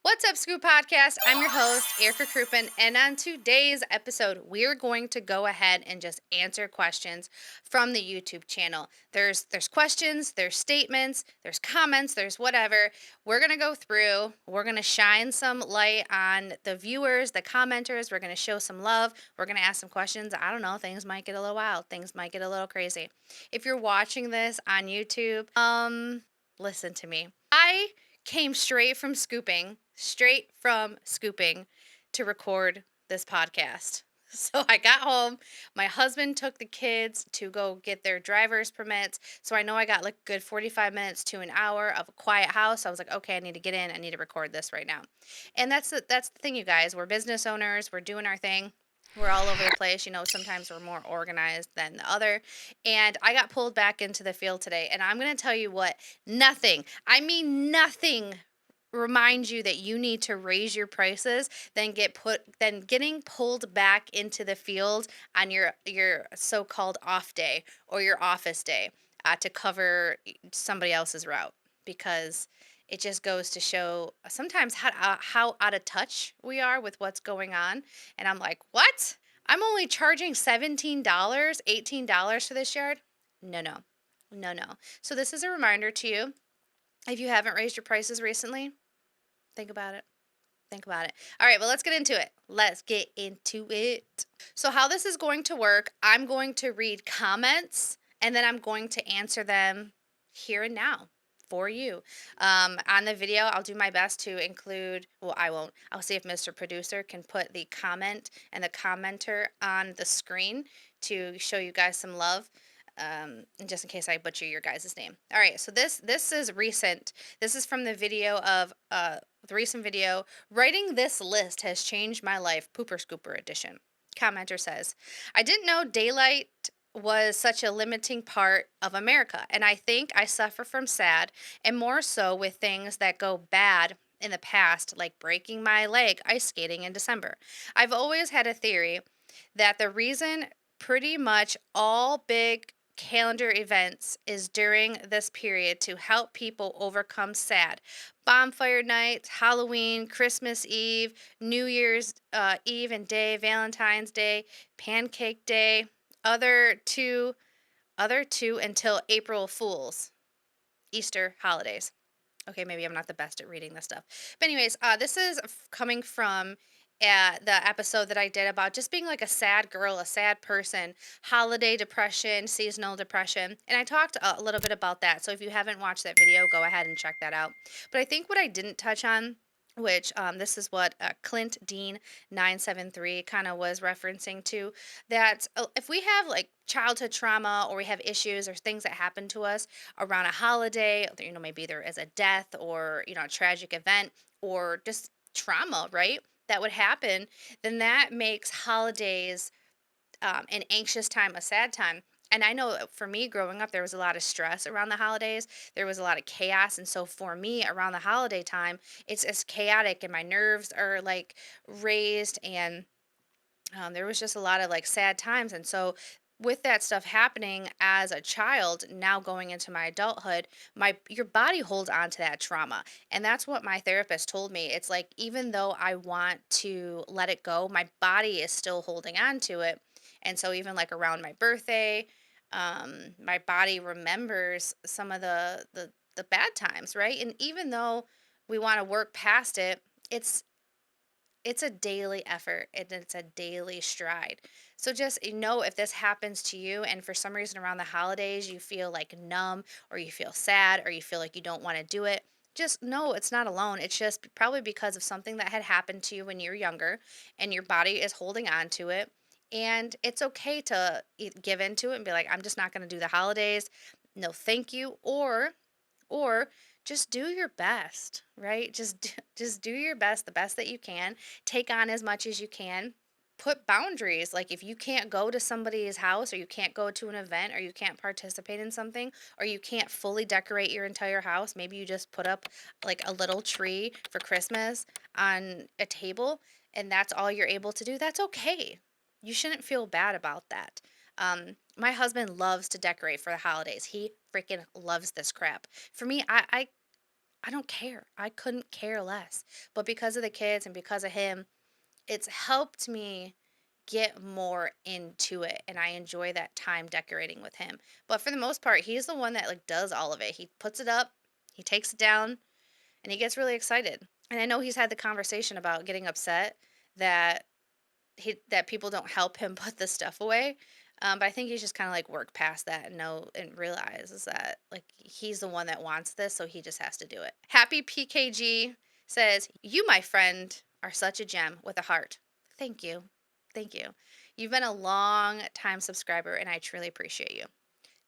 What's up, Scoop Podcast? I'm your host, Erica Kruppen, and on today's episode, we're going to go ahead and just answer questions from the YouTube channel. There's questions, there's statements, there's comments, there's whatever. We're gonna go through. We're gonna shine some light on the viewers, the commenters. We're gonna show some love. We're gonna ask some questions. I don't know. Things might get a little wild. Things might get a little crazy. If you're watching this on YouTube, listen to me. I came straight from scooping to record this podcast. So I got home. My husband took the kids to go get their driver's permits. So I know I got like a good 45 minutes to an hour of a quiet house. I was like, okay, I need to get in. I need to record this right now. And that's the thing, you guys. We're business owners. We're doing our thing. We're all over the place. Sometimes we're more organized than the other. And I got pulled back into the field today. And I'm going to tell you what, nothing, I mean, nothing reminds you that you need to raise your prices than getting pulled back into the field on your so-called off day or your office day to cover somebody else's route, because it just goes to show sometimes how out of touch we are with what's going on. And I'm like, what? I'm only charging $17, $18 for this yard? No, no, no, no. So this is a reminder to you, if you haven't raised your prices recently, think about it. Think about it. All right, well, let's get into it. Let's get into it. So, how this is going to work, I'm going to read comments and then I'm going to answer them here and now for you. On the video, I'll do my best to include, well, I won't. I'll see if Mr. Producer can put the comment and the commenter on the screen to show you guys some love. Just in case I butcher your guys' name. All right, so this is recent. This is from the video of the recent video. Writing this list has changed my life. Pooper Scooper edition. Commenter says, I didn't know daylight was such a limiting part of America, and I think I suffer from sad, and more so with things that go bad in the past, like breaking my leg ice skating in December. I've always had a theory that the reason pretty much all big calendar events is during this period to help people overcome sad. Bonfire nights, Halloween, Christmas Eve, New Year's Eve and Day, Valentine's Day, Pancake Day, other two, other two until April Fools, Easter holidays. Okay, maybe I'm not the best at reading this stuff. But anyways, this is coming from the episode that I did about just being like a sad girl, a sad person, holiday depression, seasonal depression. And I talked a little bit about that. So if you haven't watched that video, go ahead and check that out. But I think what I didn't touch on, which this is what Clint Dean 973 kind of was referencing to, that if we have like childhood trauma or we have issues or things that happen to us around a holiday, maybe there is a death or, a tragic event or just trauma, right? That would happen, then that makes holidays an anxious time, a sad time. And I know for me growing up, there was a lot of stress around the holidays. There was a lot of chaos. And so for me around the holiday time, it's chaotic and my nerves are like raised. And there was just a lot of like sad times. And so with that stuff happening as a child, now going into my adulthood, your body holds on to that trauma. And that's what my therapist told me. It's like even though I want to let it go, my body is still holding on to it. And so even like around my birthday, my body remembers some of the bad times, right? And even though we want to work past it, it's it's a daily effort and it's a daily stride. So just know if this happens to you and for some reason around the holidays you feel like numb or you feel sad or you feel like you don't want to do it, just know it's not alone. It's just probably because of something that had happened to you when you were younger and your body is holding on to it. And it's okay to give into it and be like, I'm just not going to do the holidays. No, thank you. Or just do your best, right? Just do your best, the best that you can. Take on as much as you can. Put boundaries. Like if you can't go to somebody's house or you can't go to an event or you can't participate in something or you can't fully decorate your entire house, maybe you just put up like a little tree for Christmas on a table and that's all you're able to do. That's okay. You shouldn't feel bad about that. My husband loves to decorate for the holidays. He freaking loves this crap. For me, I don't care. I couldn't care less. But because of the kids and because of him, it's helped me get more into it, and I enjoy that time decorating with him. But for the most part, he's the one that like does all of it. He puts it up, he takes it down, and he gets really excited. And I know he's had the conversation about getting upset that that people don't help him put the stuff away. But I think he's just kind of like work past that and know and realizes that like he's the one that wants this, so he just has to do it. Happy PKG says, "You, my friend, are such a gem with a heart." Thank you, thank you. You've been a long time subscriber, and I truly appreciate you.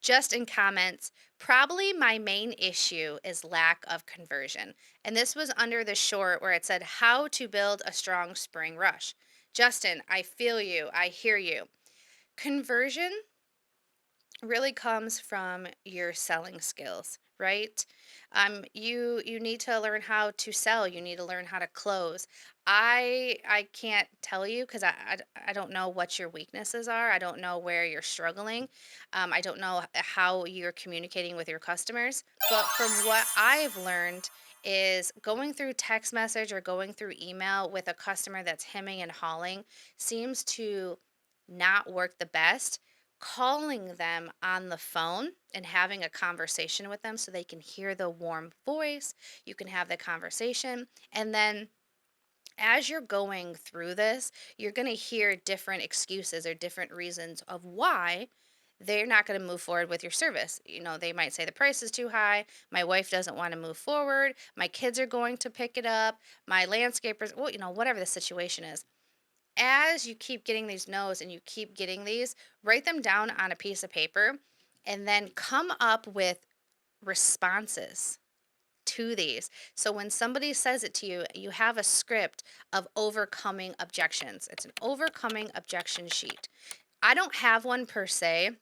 Just in comments, probably my main issue is lack of conversion. And this was under the short where it said how to build a strong spring rush. Justin, I feel you. I hear you. Conversion really comes from your selling skills, right? You need to learn how to sell. You need to learn how to close. I can't tell you because I don't know what your weaknesses are. I don't know where you're struggling. I don't know how you're communicating with your customers. But from what I've learned is going through text message or going through email with a customer that's hemming and hawing seems to not work the best. Calling them on the phone and having a conversation with them so they can hear the warm voice, you can have the conversation, and then as you're going through this, you're going to hear different excuses or different reasons of why they're not going to move forward with your service. You know, they might say the price is too high, my wife doesn't want to move forward, my kids are going to pick it up, my landscapers, well, whatever the situation is. As you keep getting these no's and you keep getting these, write them down on a piece of paper and then come up with responses to these. So when somebody says it to you, you have a script of overcoming objections. It's an overcoming objection sheet. I don't have one per se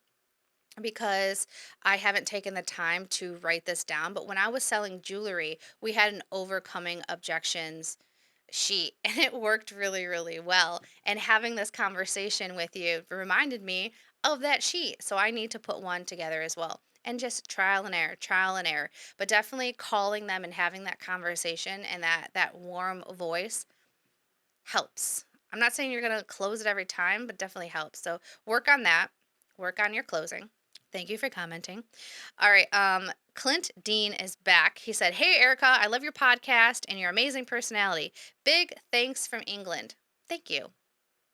because I haven't taken the time to write this down, but when I was selling jewelry, we had an overcoming objections sheet and it worked really, really well. And having this conversation with you reminded me of that sheet. So I need to put one together as well. And just trial and error. But definitely calling them and having that conversation and that warm voice helps. I'm not saying you're gonna close it every time, but definitely helps. So work on that. Work on your closing. Thank you for commenting. All right. Clint Dean is back. He said, "Hey Erica, I love your podcast and your amazing personality. Big thanks from England." Thank you.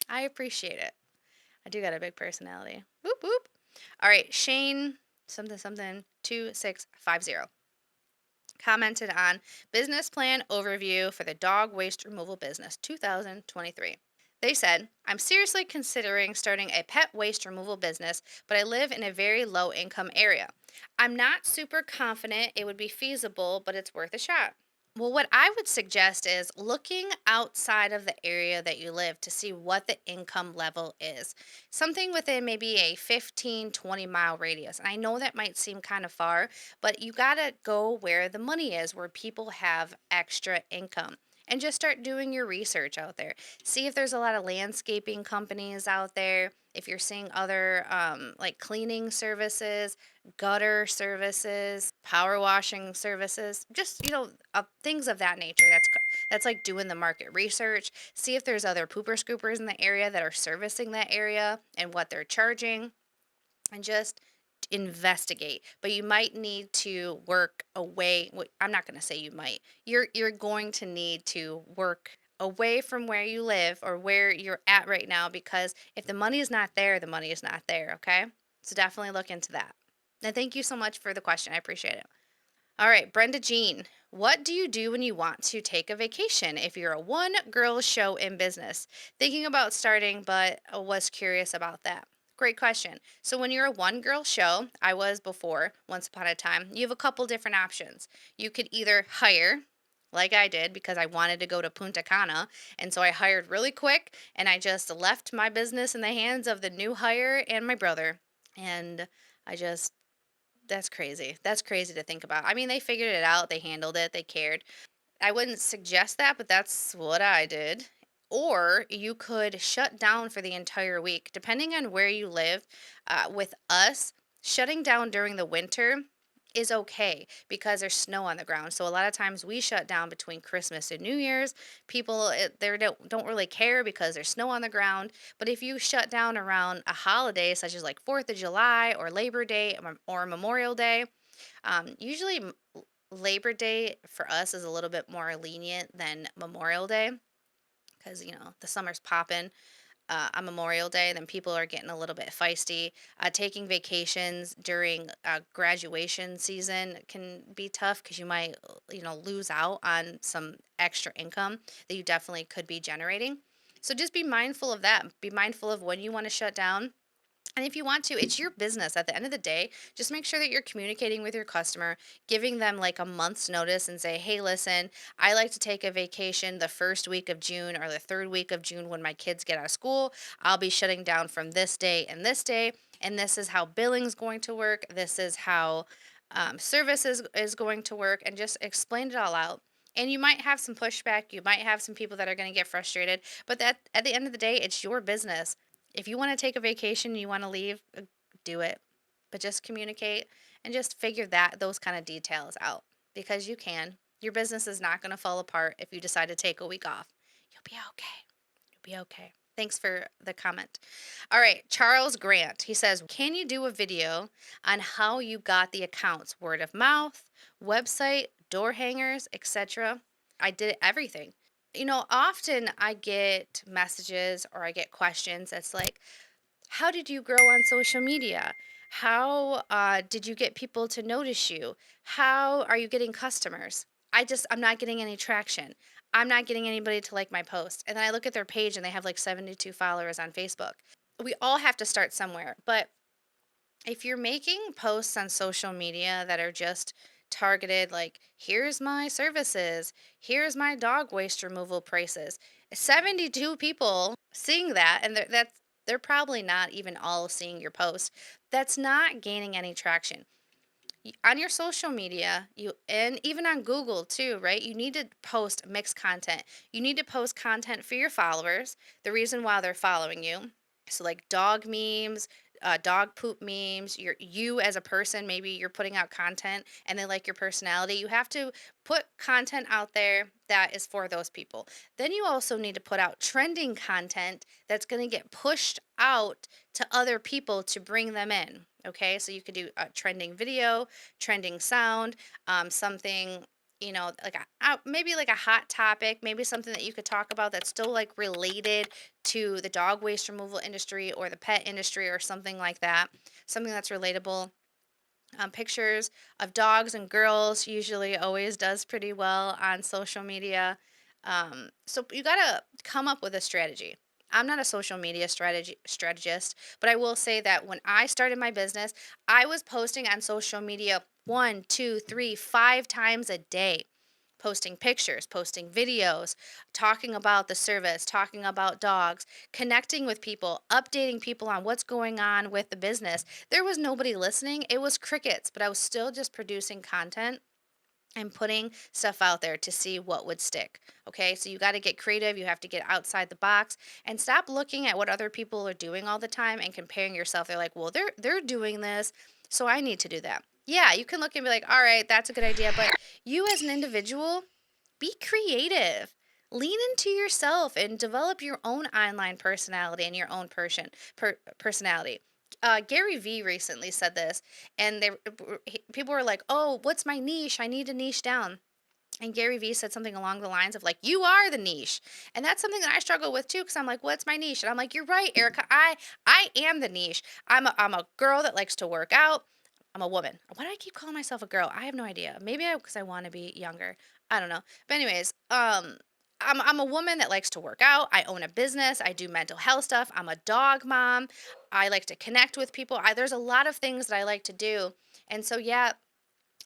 I appreciate it. I do got a big personality. Whoop whoop. All right, Shane something something 2650 commented on business plan overview for the dog waste removal business 2023. They said, "I'm seriously considering starting a pet waste removal business, but I live in a very low income area. I'm not super confident it would be feasible, but it's worth a shot." Well, what I would suggest is looking outside of the area that you live to see what the income level is. Something within maybe a 15, 20-mile radius. And I know that might seem kind of far, but you got to go where the money is, where people have extra income. And just start doing your research out there. See if there's a lot of landscaping companies out there. If you're seeing other like cleaning services, gutter services, power washing services, just things of that nature. That's like doing the market research. See if there's other pooper scoopers in the area that are servicing that area and what they're charging, and just investigate. But you might need to work away. I'm not going to say you might. You're going to need to work away from where you live or where you're at right now, because if the money is not there, the money is not there, okay? So definitely look into that. And thank you so much for the question. I appreciate it. All right, Brenda Jean, what do you do when you want to take a vacation if you're a one girl show in business? Thinking about starting, but was curious about that. Great question. So, when you're a one girl show, I was before, once upon a time, you have a couple different options. You could either hire, like I did, because I wanted to go to Punta Cana. And so I hired really quick and I just left my business in the hands of the new hire and my brother. And I just that's crazy. That's crazy to think about. I mean, they figured it out, they handled it, they cared. I wouldn't suggest that, but that's what I did. Or you could shut down for the entire week, depending on where you live. With us, shutting down during the winter is okay because there's snow on the ground. So a lot of times we shut down between Christmas and New Year's. People they don't really care because there's snow on the ground. But if you shut down around a holiday such as like 4th of July or Labor Day or Memorial Day, usually Labor Day for us is a little bit more lenient than Memorial Day because the summer's popping on Memorial Day, then people are getting a little bit feisty. Taking vacations during graduation season can be tough because you might, lose out on some extra income that you definitely could be generating. So just be mindful of that. Be mindful of when you want to shut down, and if you want to, it's your business. At the end of the day, just make sure that you're communicating with your customer, giving them like a month's notice and say, hey, listen, I like to take a vacation the first week of June or the third week of June when my kids get out of school. I'll be shutting down from this day and this day. And this is how billing's going to work. This is how service is going to work. And just explain it all out. And you might have some pushback. You might have some people that are going to get frustrated. But that at the end of the day, it's your business. If you want to take a vacation, you want to leave, do it. But just communicate and just figure those kind of details out because you can. Your business is not going to fall apart if you decide to take a week off. You'll be okay. You'll be okay. Thanks for the comment. All right, Charles Grant. He says, "Can you do a video on how you got the accounts? Word of mouth, website, door hangers, etc." I did everything. Often I get messages or I get questions that's like, how did you grow on social media? How did you get people to notice you? How are you getting customers? I'm not getting any traction. I'm not getting anybody to like my post. And then I look at their page and they have like 72 followers on Facebook. We all have to start somewhere. But if you're making posts on social media that are just targeted, like, here's my services, here's my dog waste removal prices, 72 people seeing that, and they're probably not even all seeing your post. That's not gaining any traction. On your social media, and even on Google too, right? You need to post mixed content. You need to post content for your followers, the reason why they're following you. So like dog memes, dog poop memes, you as a person, maybe you're putting out content and they like your personality. You have to put content out there that is for those people. Then you also need to put out trending content that's going to get pushed out to other people to bring them in. Okay, so you could do a trending video, trending sound, something, like maybe like a hot topic, maybe something that you could talk about that's still like related to the dog waste removal industry or the pet industry or something like that, something that's relatable. Pictures of dogs and girls usually always does pretty well on social media. So you gotta come up with a strategy. I'm not a social media strategist, but I will say that when I started my business, I was posting on social media one, two, three, 5 times a day, posting pictures, posting videos, talking about the service, talking about dogs, connecting with people, updating people on what's going on with the business. There was nobody listening. It was crickets, but I was still just producing content and putting stuff out there to see what would stick. Okay, so you got to get creative. You have to get outside the box and stop looking at what other people are doing all the time and comparing yourself. They're like, well, they're doing this, so I need to do that. Yeah, you can look and be like, all right, that's a good idea, but you as an individual, be creative. Lean into yourself and develop your own online personality and your own personality. Gary Vee recently said this, and people were like, "Oh, what's my niche? I need to niche down." And Gary Vee said something along the lines of like, "You are the niche," and that's something that I struggle with too, because I'm like, "What's my niche?" And I'm like, "You're right, Erica. I am the niche. I'm a girl that likes to work out. I'm a woman. Why do I keep calling myself a girl? I have no idea. Maybe because I want to be younger. I don't know. But anyways, I'm a woman that likes to work out. I own a business. I do mental health stuff. I'm a dog mom. I like to connect with people. There's a lot of things that I like to do. And so, yeah,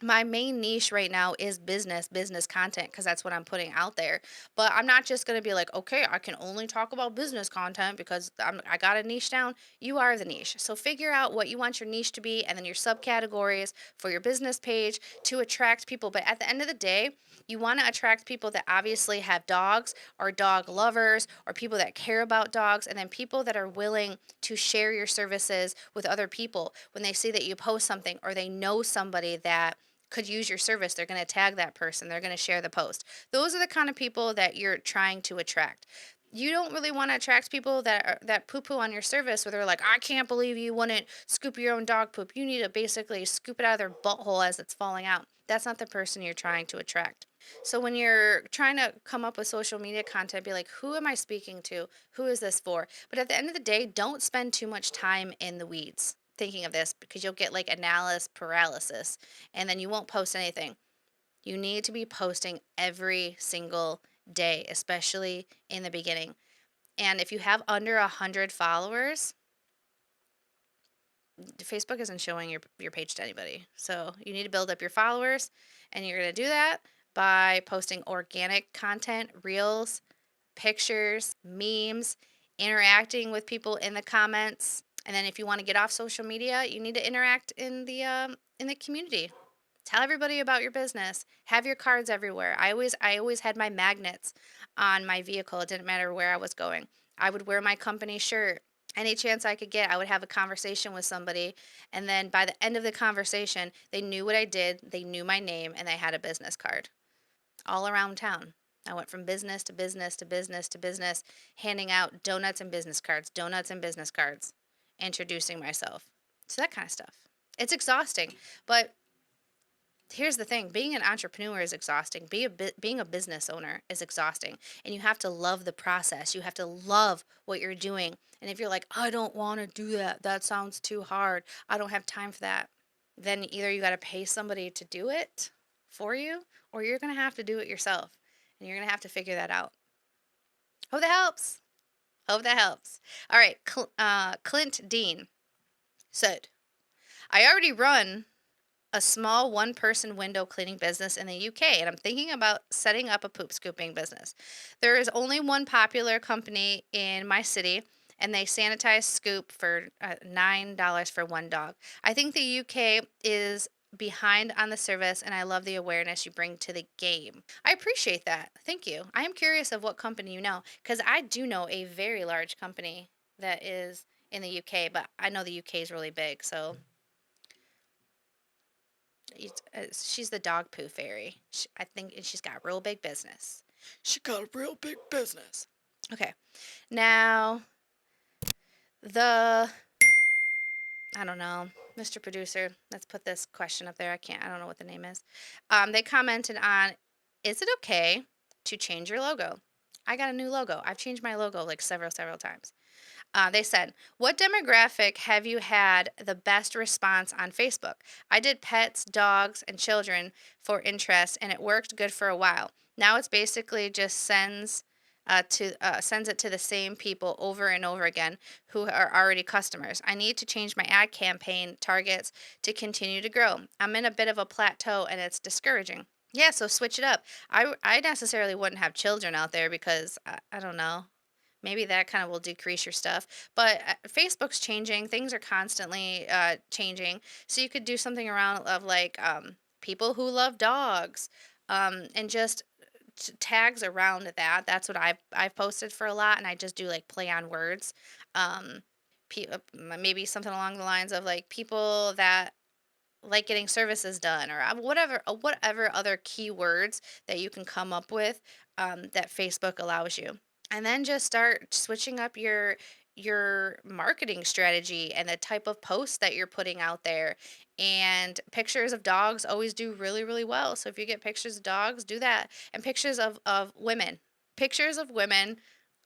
My main niche right now is business content, because that's what I'm putting out there. But I'm not just going to be like, okay, I can only talk about business content because I got a niche down. You are the niche. So figure out what you want your niche to be, and then your subcategories for your business page to attract people. But at the end of the day, you want to attract people that obviously have dogs, or dog lovers, or people that care about dogs, and then people that are willing to share your services with other people. When they see that you post something, or they know somebody that could use your service, they're going to tag that person, they're going to share the post. Those are the kind of people that you're trying to attract. You don't really want to attract people that poo poo on your service, where they're like, I can't believe you wouldn't scoop your own dog poop. You need to basically scoop it out of their butthole as it's falling out. That's not the person you're trying to attract. So when you're trying to come up with social media content, be like, who am I speaking to? Who is this for? But at the end of the day, don't spend too much time in the weeds thinking of this, because you'll get like analysis paralysis, and then you won't post anything. You need to be posting every single day, especially in the beginning. And if you have under 100 followers, Facebook isn't showing your page to anybody. So you need to build up your followers, and you're going to do that by posting organic content, reels, pictures, memes, interacting with people in the comments. And then if you want to get off social media, you need to interact in the community. Tell everybody about your business. Have your cards everywhere. I always had my magnets on my vehicle. It didn't matter where I was going. I would wear my company shirt. Any chance I could get, I would have a conversation with somebody, and then by the end of the conversation, they knew what I did, they knew my name, and they had a business card all around town. I went from business to business to business to business, handing out donuts and business cards, introducing myself. So that kind of stuff. It's exhausting, but here's the thing: being an entrepreneur is exhausting. Being a business owner is exhausting, and you have to love the process. You have to love what you're doing. And if you're like, I don't want to do that, that sounds too hard, I don't have time for that, then either you got to pay somebody to do it for you, or you're going to have to do it yourself, and you're going to have to figure that out. Hope that helps. Hope that helps. All right, Clint Dean said, I already run a small one-person window cleaning business in the UK, and I'm thinking about setting up a poop scooping business. There is only one popular company in my city, and they sanitize scoop for $9 for one dog. I think the UK is behind on the service, and I love the awareness you bring to the game. I appreciate that. Thank you. I am curious of what company you know, because I do know a very large company that is in the UK, but I know the UK is really big, so she's the dog poo fairy. I think, and she's got a real big business. She got a real big business. Okay, now the I don't know, Mr. Producer. Let's put this question up there. I can't. I don't know what the name is. They commented on, is it okay to change your logo? I got a new logo. I've changed my logo like several times. They said, what demographic have you had the best response on Facebook? I did pets, dogs, and children for interest, and it worked good for a while. Now it's basically just sends it to the same people over and over again who are already customers. I need to change my ad campaign targets to continue to grow. I'm in a bit of a plateau, and it's discouraging. Yeah, so switch it up. I necessarily wouldn't have children out there, because I don't know. Maybe that kind of will decrease your stuff. But Facebook's changing. Things are constantly changing. So you could do something around of like people who love dogs, and just tags around that. That's what I've posted for a lot, and I just do like play on words. Um, maybe something along the lines of like people that like getting services done, or whatever other keywords that you can come up with, that Facebook allows you. And then just start switching up your marketing strategy and the type of posts that you're putting out there. And pictures of dogs always do really well. So if you get pictures of dogs, do that. And pictures of women. Pictures of women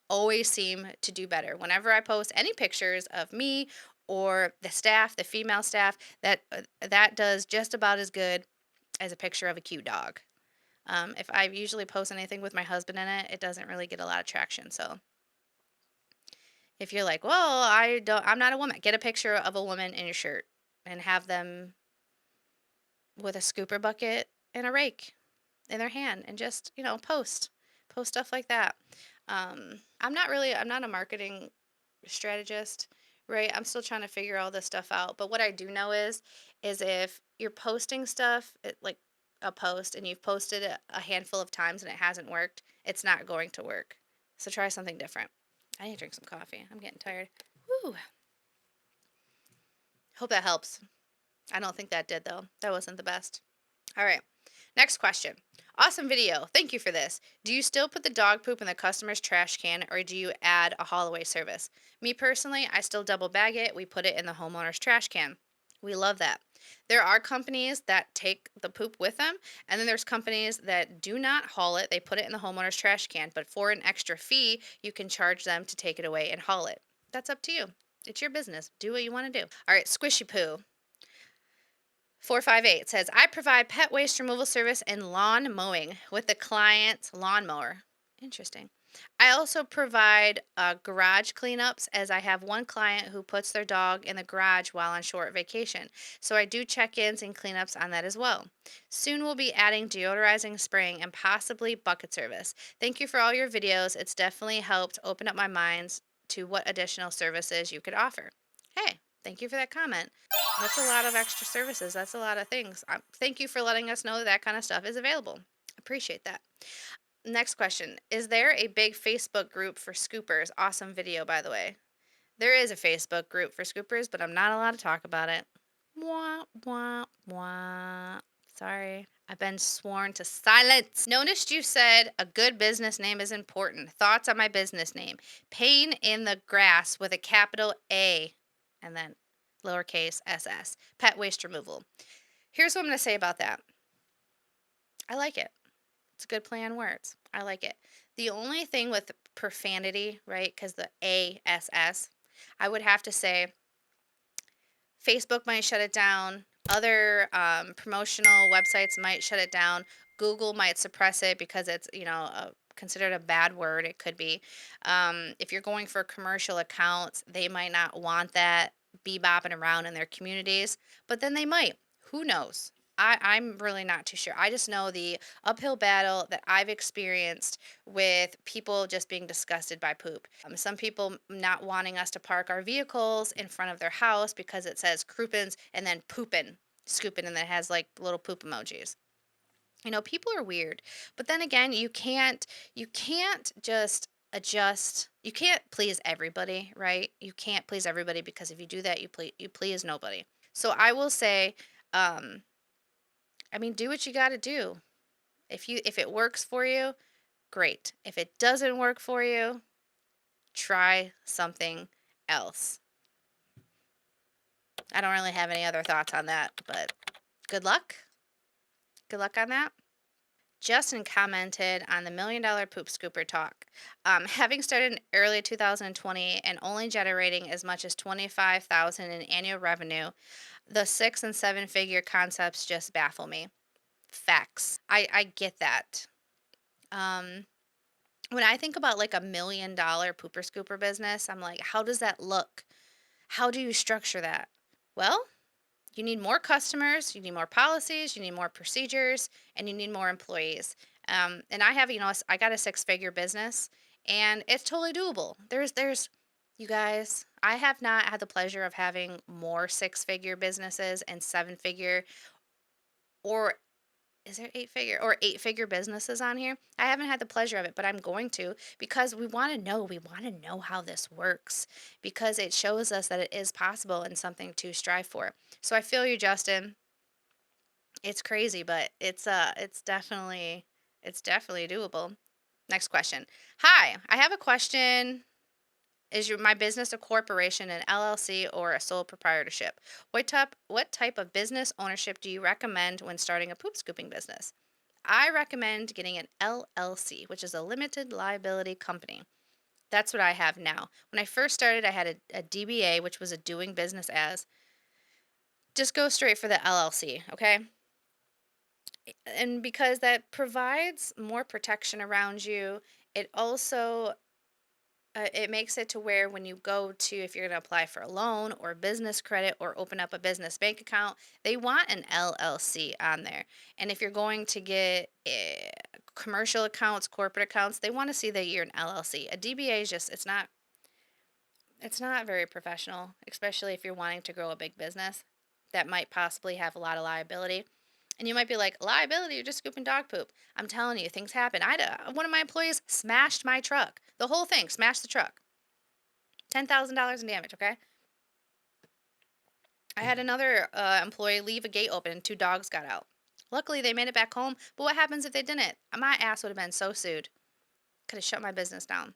always seem to do better. Whenever I post any pictures of me or the staff, the female staff, that does just about as good as a picture of a cute dog. If I usually post anything with my husband in it, it doesn't really get a lot of traction. So if you're like, well, I'm not a woman, get a picture of a woman in your shirt and have them with a scooper bucket and a rake in their hand and just, post stuff like that. I'm not a marketing strategist, right? I'm still trying to figure all this stuff out. But what I do know is if you're posting stuff, like a post, and you've posted it a handful of times and it hasn't worked, it's not going to work. So try something different. I need to drink some coffee. I'm getting tired. Woo. Hope that helps. I don't think that did though. That wasn't the best. All right. Next question. Awesome video. Thank you for this. Do you still put the dog poop in the customer's trash can or do you add a haul away service? Me personally, I still double bag it. We put it in the homeowner's trash can. We love that. There are companies that take the poop with them, and then there's companies that do not haul it. They put it in the homeowner's trash can, but for an extra fee, you can charge them to take it away and haul it. That's up to you. It's your business. Do what you want to do. All right, Squishy Poo. 458 says, I provide pet waste removal service and lawn mowing with the client's lawnmower. Interesting. I also provide garage cleanups as I have one client who puts their dog in the garage while on short vacation. So I do check ins and cleanups on that as well. Soon we'll be adding deodorizing, spraying, and possibly bucket service. Thank you for all your videos. It's definitely helped open up my minds to what additional services you could offer. Hey, thank you for that comment. That's a lot of extra services. That's a lot of things. Thank you for letting us know that that kind of stuff is available. Appreciate that. Next question. Is there a big Facebook group for scoopers? Awesome video, by the way. There is a Facebook group for scoopers, but I'm not allowed to talk about it. Wah, wah, wah. Sorry. I've been sworn to silence. Noticed you said a good business name is important. Thoughts on my business name? Pain in the Grass with a capital A and then lowercase ss. Pet waste removal. Here's what I'm going to say about that. I like it. It's a good play on words. I like it. The only thing with profanity, right, because the ASS, I would have to say Facebook might shut it down. Other promotional websites might shut it down. Google might suppress it because it's, considered a bad word. It could be. If you're going for commercial accounts, they might not want that bebopping around in their communities, but then they might. Who knows? I'm really not too sure. I just know the uphill battle that I've experienced with people just being disgusted by poop. Some people not wanting us to park our vehicles in front of their house because it says croupins and then poopin, scooping, and then it has like little poop emojis. People are weird. But then again, you can't just adjust. You can't please everybody, right? You can't please everybody because if you do that, you please nobody. So I will say, um, do what you got to do. If it works for you, great. If it doesn't work for you, try something else. I don't really have any other thoughts on that, but good luck. Good luck on that. Justin commented on the $1 million poop scooper talk. Having started in early 2020 and only generating as much as 25,000 in annual revenue, the 6 and 7 figure concepts just baffle me. Facts. I get that. Um, when I think about like $1 million pooper scooper business, I'm like, how does that look? How do you structure that? Well, you need more customers, you need more policies, you need more procedures, and you need more employees. And I have, I got a 6 figure business, and it's totally doable. You guys, I have not had the pleasure of having more 6 figure businesses and 7 figure, or is there 8 figure or 8 figure businesses on here? I haven't had the pleasure of it, but I'm going to because we want to know. We want to know how this works because it shows us that it is possible and something to strive for. So I feel you, Justin. It's crazy, but it's definitely doable. Next question. Hi, I have a question. Is my business a corporation, an LLC, or a sole proprietorship? What type of business ownership do you recommend when starting a poop scooping business? I recommend getting an LLC, which is a limited liability company. That's what I have now. When I first started, I had a DBA, which was a doing business as. Just go straight for the LLC, okay? And because that provides more protection around you, it also it makes it to where when you go to, if you're going to apply for a loan or business credit or open up a business bank account, they want an LLC on there. And if you're going to get commercial accounts, corporate accounts, they want to see that you're an LLC. A DBA is just, it's not very professional, especially if you're wanting to grow a big business that might possibly have a lot of liability. And you might be like, liability, you're just scooping dog poop. I'm telling you, things happen. One of my employees smashed my truck. The whole thing, smashed the truck. $10,000 in damage, okay? I had another employee leave a gate open and two dogs got out. Luckily, they made it back home. But what happens if they didn't? My ass would have been so sued. Could have shut my business down.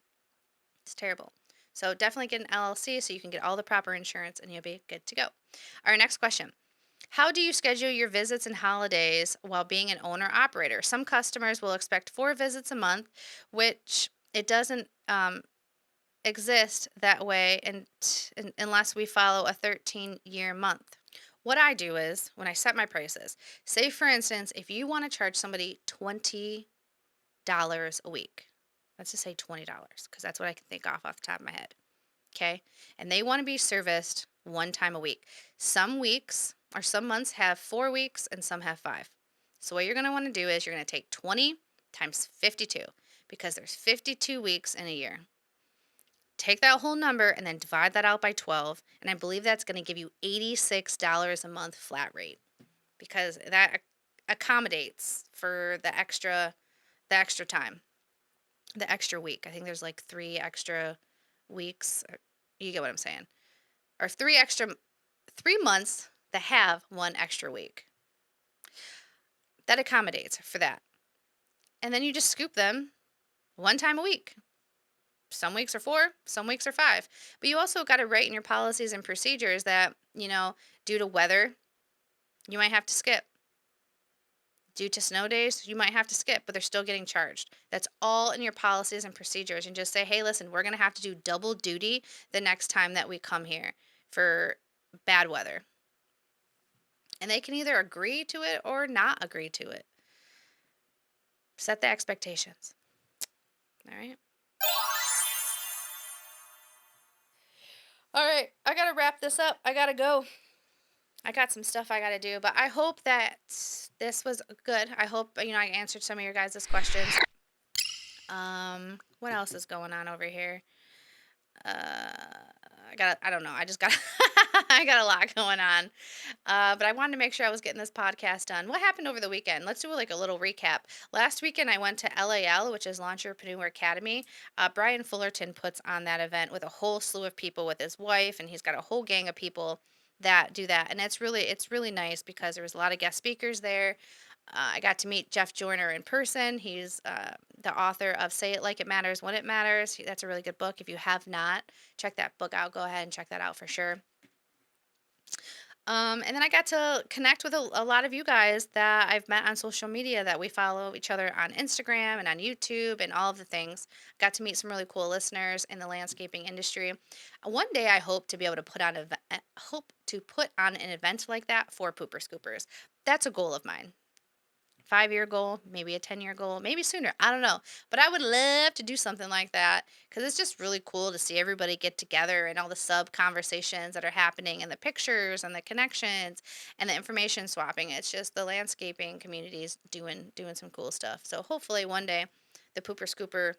It's terrible. So definitely get an LLC so you can get all the proper insurance and you'll be good to go. Our next question. How do you schedule your visits and holidays while being an owner operator? Some customers will expect 4 visits a month, which it doesn't exist that way unless we follow a 13-year month. What I do is when I set my prices, say for instance, if you want to charge somebody $20 a week, let's just say $20 because that's what I can think off the top of my head. Okay. And they want to be serviced one time a week. Some weeks or some months have 4 weeks and some have 5. So what you're going to want to do is you're going to take 20 times 52 because there's 52 weeks in a year. Take that whole number and then divide that out by 12. And I believe that's going to give you $86 a month flat rate because that accommodates for the extra time, the extra week. I think there's like 3 extra weeks. You get what I'm saying? Or 3 months that have 1 extra week. That accommodates for that. And then you just scoop them 1 time a week. Some weeks are 4, some weeks are 5. But you also got to write in your policies and procedures that, due to weather, you might have to skip. Due to snow days, you might have to skip, but they're still getting charged. That's all in your policies and procedures. And just say, hey, listen, we're going to have to do double duty the next time that we come here for bad weather. And they can either agree to it or not agree to it. Set the expectations. All right. All right. I got to wrap this up. I got to go. I got some stuff I got to do, but I hope that this was good. I hope, I answered some of your guys' questions. What else is going on over here? I don't know. I just got, I got a lot going on. But I wanted to make sure I was getting this podcast done. What happened over the weekend? Let's do like a little recap. Last weekend, I went to LAL, which is Launcherpreneur Academy. Brian Fullerton puts on that event with a whole slew of people with his wife, and he's got a whole gang of people that do that. And it's really nice because there was a lot of guest speakers there. I got to meet Jeff Joyner in person. He's the author of Say It Like It Matters When It Matters. That's a really good book. If you have not, check that book out. Go ahead and check that out for sure. And then I got to connect with a lot of you guys that I've met on social media that we follow each other on Instagram and on YouTube and all of the things. Got to meet some really cool listeners in the landscaping industry. One day I hope to be able to put on an event like that for pooper scoopers. That's a goal of mine. 5-year goal, maybe a 10-year goal, maybe sooner. I don't know. But I would love to do something like that because it's just really cool to see everybody get together and all the sub conversations that are happening and the pictures and the connections and the information swapping. It's just the landscaping communities doing some cool stuff. So hopefully one day the pooper scooper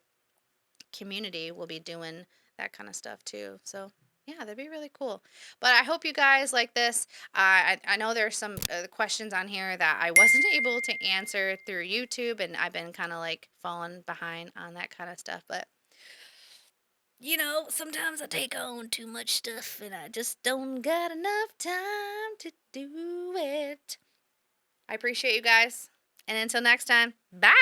community will be doing that kind of stuff too. So yeah, that'd be really cool. But I hope you guys like this. I know there's some questions on here that I wasn't able to answer through YouTube, and I've been kind of like falling behind on that kind of stuff. But sometimes I take on too much stuff, and I just don't got enough time to do it. I appreciate you guys. And until next time, bye.